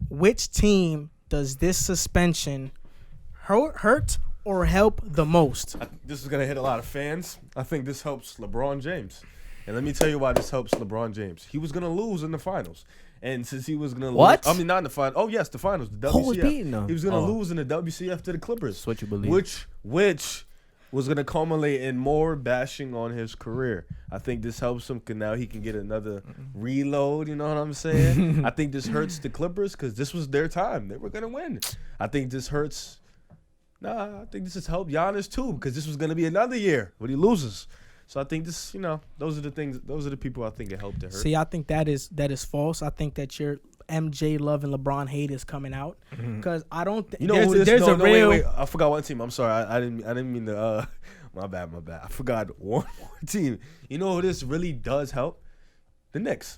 which team does this suspension hurt or help the most? This is gonna hit a lot of fans. I think this helps LeBron James, and let me tell you why this helps LeBron James. He was gonna lose in the finals, and since he was gonna lose, I mean not in the final. Oh yes, the finals. The WCF. Who was beating them? He was gonna lose in the WCF to the Clippers. That's what you believe. Which was gonna culminate in more bashing on his career. I think this helps him because now he can get another reload. You know what I'm saying? I think this hurts the Clippers because this was their time. They were gonna win. I think this hurts. I think this has helped Giannis too because this was gonna be another year when he loses. So I think this, those are the things. Those are the people I think it helped to hurt. See, I think that is false. I think that your MJ love and LeBron hate is coming out because I don't think wait. I forgot one team. I'm sorry. I didn't mean to. My bad. I forgot one more team. You know who this really does help? The Knicks.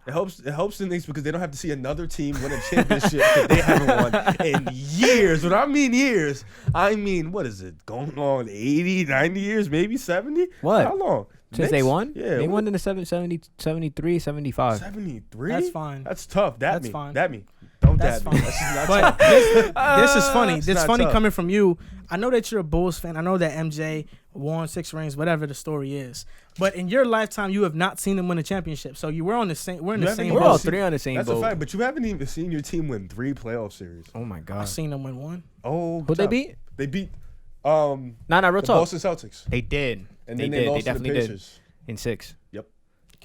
It helps the Knicks because they don't have to see another team win a championship that they haven't won in years. When I mean years, I mean, what is it? Going on 80, 90 years, maybe 70? What? How long? Since they won? Yeah. They won in the 73, 75. 73? That's fine. That's tough. That's fine. That me. Don't That's that me. fine. That's not But tough. this is funny. This is not funny tough. coming from you. I know that you're a Bulls fan. I know that MJ won 6 rings, whatever the story is. But in your lifetime, you have not seen them win a championship. So we're on the same. We're in the same We're boat. all three on the same That's boat. a fact, but you haven't even seen your team win 3 playoff series. Oh my god. I've seen them win 1. Oh, Who they beat? They beat Nah, real the talk. Boston Celtics. They did. And they then did. they lost to the definitely did. Pacers. In 6.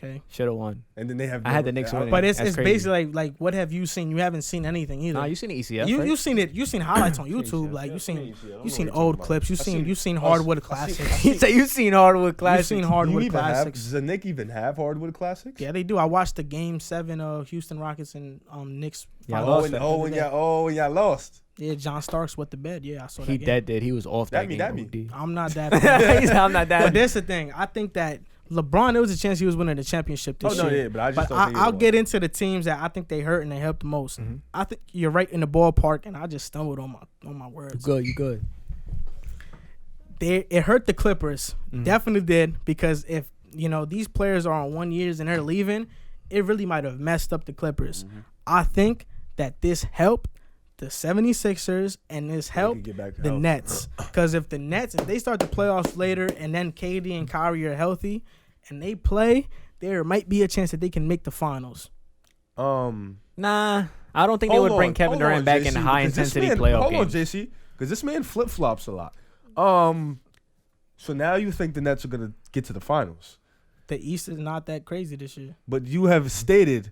Okay. Should have won. And then they have. I had the Knicks winning. But it's That's crazy. basically like what have you seen? You haven't seen anything either. Nah, you seen the ECF, you right? you seen it. You seen highlights on YouTube. ECF. Like Yeah, you seen ECF. I don't you know seen what you're old talking clips. about. You seen hardwood classics. He said you seen hardwood classics. You seen Do hardwood you even classics. does the Knicks even have hardwood classics? Yeah, they do. I watched the Game 7 of Houston Rockets and Knicks. Yeah, finals lost the it. other day. And y'all lost. Yeah, John Starks with the bed. Yeah, I saw that. He game. dead did. He was off that That game. me. I'm not that. He said, I'm not that. But that's the thing. I think that LeBron, there was a chance he was winning the championship this year. Yeah, but I just don't think I'll get into the teams that I think they hurt and they helped the most. I think you're right in the ballpark, and I just stumbled on my words. You good. It hurt the Clippers. Definitely did, because if these players are on 1 years and they're leaving, it really might have messed up the Clippers. I think that this helped the 76ers and this helped get back to the health. Nets. Because if they start the playoffs later and then KD and Kyrie are healthy and they play, there might be a chance that they can make the finals. Nah, I don't think they would bring Kevin Durant back in high intensity playoff games. Hold on, JC, because this man flip flops a lot. So now you think the Nets are gonna get to the finals, The East is not that crazy this year. but you have stated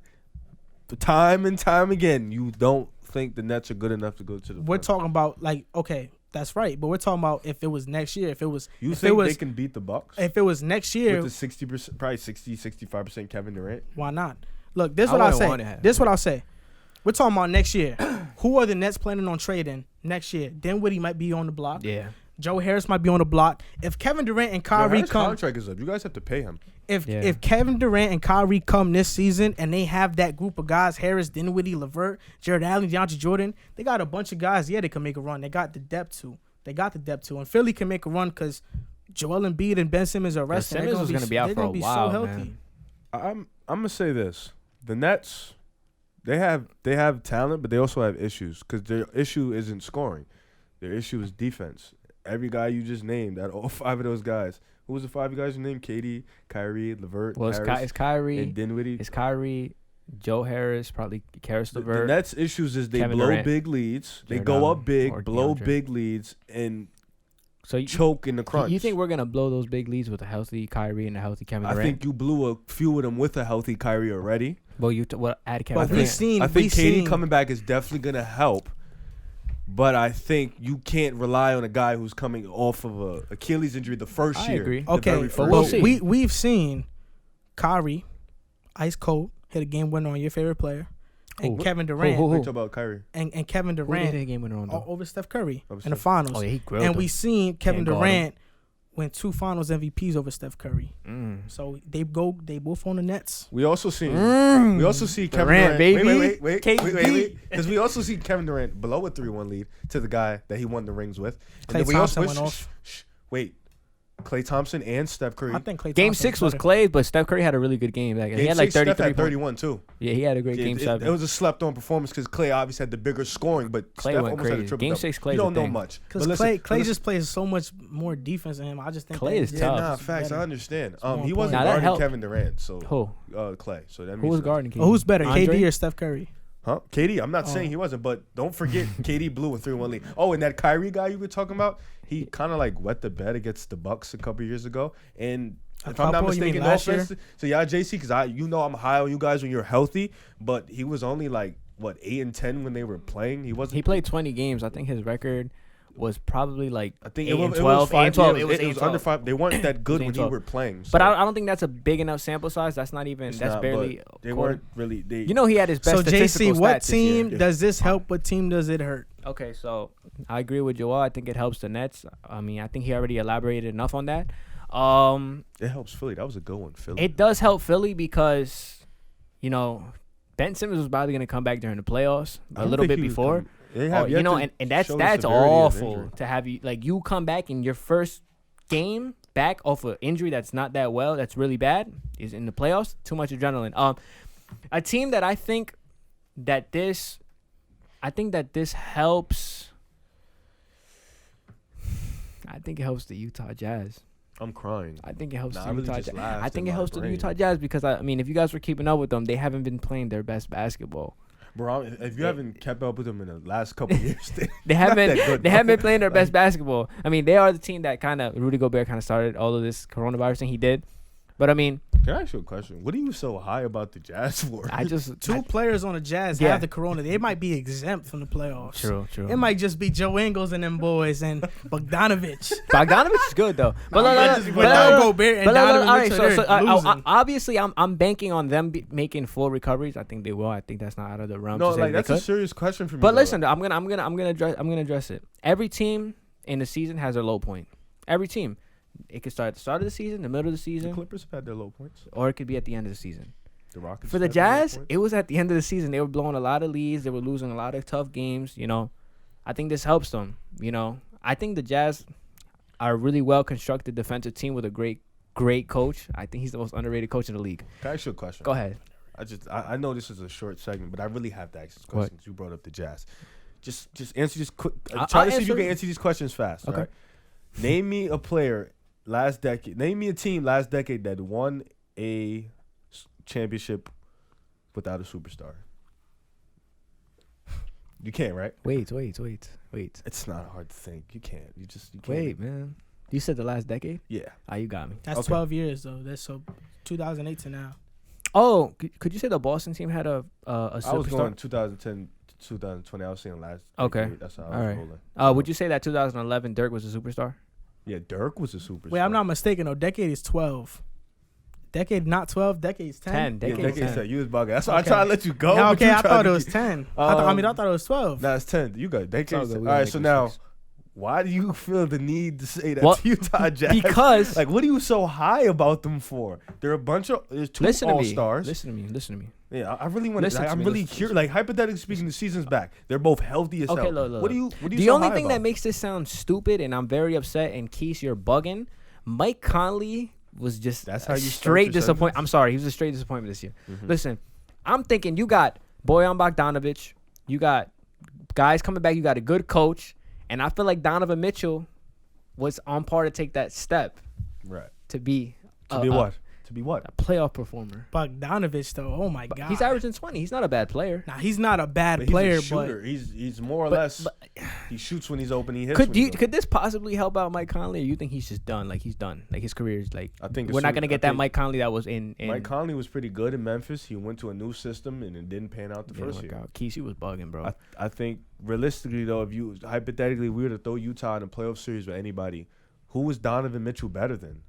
time and time again you don't think the Nets are good enough to go to the. We're finals. talking about okay, that's right. But we're talking about if it was next year. You think they can beat the Bucks If it was next year, with the 60%, probably 65% Kevin Durant? why not? Look, this is what I'll say. This is what I'll say. We're talking about next year. Who are the Nets planning on trading next year? Dinwiddie might be on the block. Yeah. Joe Harris might be on the block. If Kevin Durant and Kyrie His come, contract is up. You guys have to pay him. if Kevin Durant and Kyrie come this season and they have that group of guys, Harris, Dinwiddie, LeVert, Jared Allen, DeAndre Jordan, they got a bunch of guys. Yeah, they can make a run. They got the depth to. And Philly can make a run because Joel Embiid and Ben Simmons are resting. Simmons was going to be out for a while, man. I'm gonna say this: the Nets, they have talent, but they also have issues because their issue isn't scoring. Their issue is defense. Every guy you just named, all 5 of those guys. Who was the 5 guys you named? KD, Kyrie, LeVert, Harris, it's Kyrie, and Dinwiddie. It's Kyrie, Joe Harris, probably Karis The LeVert. Nets' issues is they Kevin blow Durant, big leads. They Jared go Allen, up big, or blow DeAndre. big leads, and So choke in the crunch. You think we're gonna blow those big leads with a healthy Kyrie and a healthy Kevin I Durant? think you blew a few of them with a healthy Kyrie already. Well, add Kevin But Durant. I think KD coming back is definitely gonna help. But I think you can't rely on a guy who's coming off of a Achilles injury the first I year. agree. The Okay, very but first we'll year. see. we've seen Kyrie, ice cold, hit a game winner on your favorite player, and Who? Kevin Durant Who? We talk about Kyrie. and Kevin Who did they Durant game winner on though? over Steph Curry Over in the Steph. finals. Oh yeah, he grilled And him. we seen Kevin Can't guard him. Durant win 2 finals MVPs over Steph Curry. So they both on the Nets. We also see Kevin Durant, Durant. baby. Wait. KD. Because we also see Kevin Durant blow a 3-1 lead to the guy that he won the rings with. And Klay then we Thompson also went off. wait. Klay Thompson and Steph Curry. I think Klay Game Thompson's 6 was better. Clay, but Steph Curry had a really good game. Like, he had like 33 Steph had 31 too. Yeah, he had a great game 7. It was a slept-on performance because Klay obviously had the bigger scoring, but Clay Steph went almost had a crazy. triple. Game 6, Clay. You don't know much. Because Klay just plays so much more defense than him. I just think Klay is Yeah, tough. nah, facts. I understand. more He wasn't Nah, that guarding helped. Kevin Durant, so Who? Klay. So that means Who was guarding KD? Oh, who's better, Andre? KD or Steph Curry? Huh? KD. I'm not saying he wasn't, but don't forget KD blew a 3-1 lead. Oh, and that Kyrie guy you were talking about, he kind of like wet the bed against the Bucks a couple years ago. And if I'm not couple? You mean mistaken, last offense. So yeah, JC, because I'm high on you guys when you're healthy, but he was only like 8-10 when they were playing. He wasn't. He played 20 games. I think his record was probably like I think 8 it and was 12. 8 and 12. It was 8 it and was 12. under 5. They weren't that good when 8 and he 12. were playing. But so I don't think that's a big enough sample size. That's not even. it's That's not, barely. but they weren't really. They, You know, he had his best. So statistical JC, what stats this year. team does this help? What team does it hurt? Okay, so I agree with Joel. I think it helps the Nets. I mean, I think he already elaborated enough on that. it helps Philly. That was a good one, Philly. It does help Philly because, you know, Ben Simmons was probably going to come back during the playoffs I a don't little think bit he was before. They have yet to And that's show the severity of awful injury. to have you like you come back in your first game back off an injury that's not that well, that's really bad, is in the playoffs. Too much adrenaline. A team that I think that this helps. I think it helps the Utah Jazz. I'm crying. I think it helps Nah, the I really Utah just Jazz. laughed I think in it my helps the brain. Utah Jazz because I mean, if you guys were keeping up with them, they haven't been playing their best basketball. Bro, if you haven't kept up with them in the last couple of years, They haven't that been, good, they bro. haven't been playing their best basketball. I mean, they are the team that kind of Rudy Gobert kind of started all of this coronavirus thing he did. But I mean, Can I ask you a question? What are you so high about the Jazz for? I just Two players on the Jazz Yeah. have the corona. They might be exempt from the playoffs. true. It might just be Joe Ingles and them boys and Bogdanovich. Bogdanovich is good though. But Without Gobert and Donovan all right, Mitchell, they're losing. obviously, I'm banking on them making full recoveries. I think they will. I think that's not out of the realm. No, to say like they that's a could. serious question for me. But though. listen, I'm gonna address it. Every team in the season has their low point. Every team. It could start at the start of the season, the middle of the the season, Clippers have had their low points. or it could be at the end of the season. The Rockets For the have their low Jazz, points. it was at the end of the season. They were blowing a lot of leads. They were losing a lot of tough games. You know, I think this helps them. You know, I think the Jazz are a really well constructed defensive team with a great coach. I think he's the most underrated coach in the league. Can I ask you a question? Go ahead. I know this is a short segment, but I really have to ask this What? question because you brought up the Jazz. Just answer this quick. I'll Try to see if you answer can it. answer these questions fast. Okay. All right? Name me a player last decade. Name me a team last decade that won a championship without a superstar. You can't, right? Wait. It's not hard to think. You can't. You can't. Wait, man. You said the last decade? Yeah. You got me. That's Okay. 12 years though. That's so 2008 to now. Oh, could you say the Boston team had a I was superstar? going 2010 to 2020. I was saying last. Okay. decade. That's how I All was right. rolling. Would you say that 2011 Dirk was a superstar? Yeah, Dirk was a superstar. Wait, I'm not mistaken though. Decade is 12. Decade not 12. Decade's 10. 10. Yeah, Decade decade 10. said you was bugging. That's why I Okay. tried to let you go. Yeah, but okay, you I tried thought to it was keep- 10. I thought it was 12. Nah, it's 10. You got decade. all good. All We right, don't so make now, mistakes. why do you feel the need to say that Well, to Utah Jazz? because like, what are you so high about them for? They're a bunch of there's two listen all to me. stars. Listen to me. Yeah, I really want Listen to. to I'm me, really listen to curious. me. Like, hypothetically speaking, the season's back. They're both healthy as Okay, hell. look. What do you? The so only high thing about? that makes this sound stupid, and I'm very upset, and Keith, you're bugging. Mike Conley was just That's how a you start straight your disappointment. sentence? I'm sorry, he was a straight disappointment this year. Mhm. Listen, I'm thinking you got Bojan Bogdanovic, you got guys coming back, you got a good coach, and I feel like Donovan Mitchell was on par to take that step Right. to be To be what? To be what? a playoff performer. Bogdanovich though. Oh my god. He's averaging 20. He's not a bad player. Nah, he's not a bad But he's player, a shooter. He's more or But- less. but- He shoots when he's open. He hits. Could when he's you open. could this possibly help out Mike Conley, or you think he's just done? Like he's done. Like his career is like I think we're not gonna I get that think Mike Conley that was in Mike Conley was pretty good in Memphis. He went to a new system and it didn't pan out the didn't first work year. out. Kesey was bugging, bro. I think realistically though, if you hypothetically we were to throw Utah in a playoff series with anybody, who was Donovan Mitchell better than?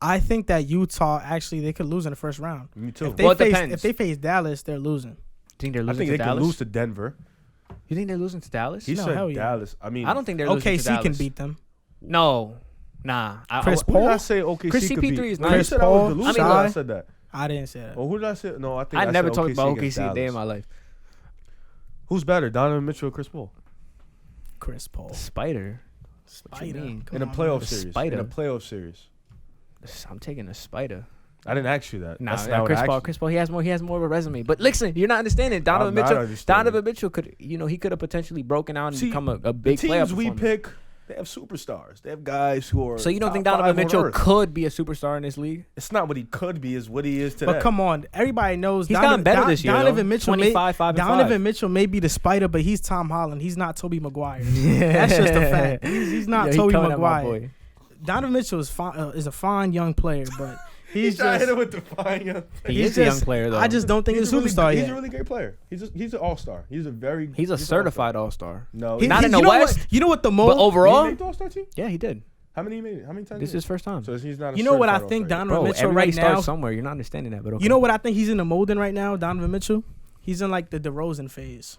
I think that Utah actually they could lose in the first round. Me too. If they Well, it face depends. if they face Dallas, they're losing. think they're I losing think to they Dallas. can lose to Denver. You think they're losing to Dallas? He No, said hell yeah. Dallas. I mean, I don't think they're losing to OKC Dallas. can beat them. No, nah. Chris Who did I Paul? say OKC Chris could CP3 beat? is No, nice. you said I was Paul, delusional. Shai. when I said that. I didn't say that. Oh, who did I say? No, I think I never said talked OKC about against OKC a day in Dallas. my life. Who's better, Donovan Mitchell or Chris Paul? Chris Paul. Spider. Spider. mean? Come In a on, playoff man. series. Spider. In a playoff series. I'm taking the Spider. I didn't ask you that. Nah, That's not what Chris I Paul. asked Chris Paul. He has more of a resume. But listen, you're not understanding. Donovan I'm not Mitchell. understanding. Donovan Mitchell could, he could have potentially broken out and See, become a The big player. teams we pick, they have superstars. They have guys who are. So you don't top think Donovan 5 on Mitchell Earth. could be a superstar in this league? It's not what he could be. Is what he is today. But come on, everybody knows He's gotten better this year. Donovan Mitchell, 25, 5 and Donovan 5. Mitchell may be the Spider, but he's Tom Holland. He's not Tobey Maguire. That's just a fact. He's not Yo, he Tobey coming at my Maguire. boy. Donovan Mitchell is a fine young player, but he's trying to hit just him with the fine young. He He's is a young just- player though. I just don't think he's a superstar He's yet. a really great player. He's an all-star. He's He's a certified all-star. No, He- Not he- in the you know West, What, you know what the But most He overall, made the all-star team. yeah, he did. How many he made? How many times? This is his first time. So he's not. A You know what I certified think all-star yet. Donovan Bro, Mitchell everybody right starts now. somewhere. You're not understanding that, but okay. You know what I think he's in the molding right now, Donovan Mitchell? He's in like the DeRozan phase.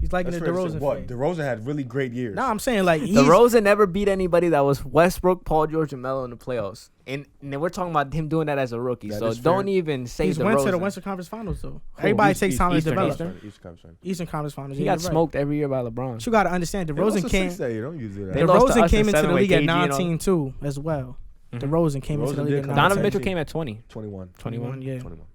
He's like That's in the fair to say. DeRozan What? phase. DeRozan had really great years. No, I'm saying like he's DeRozan never beat anybody that was Westbrook, Paul George, and Melo in the playoffs. And then we're talking about him doing that as a rookie. That So is don't fair. even say he's went to the DeRozan. Western Conference Finals though. Everybody takes time to Eastern, develop. Eastern. Eastern Conference Finals. He yeah, got you're right. smoked every year by LeBron. But you got to understand, DeRozan came. Don't use it. They lost to DeRozan us came in into the 7 with league at KG and all. 19 too, as well. Mhm. DeRozan came into the DeRozan league did at come 19. Donovan 19. Mitchell came at 20. 21. 21. Yeah. 21.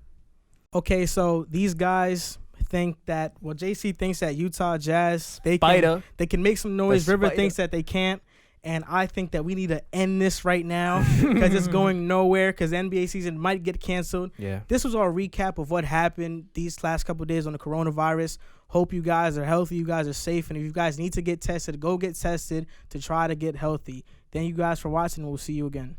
Okay, so these guys think that JC thinks that Utah Jazz they Spider. can make some noise. The River Spider. thinks that they can't, and I think that we need to end this right now because it's going nowhere. Because NBA season might get canceled. Yeah. This was our recap of what happened these last couple of days on the coronavirus. Hope you guys are healthy. You guys are safe, and if you guys need to get tested, go get tested to try to get healthy. Thank you guys for watching. We'll see you again.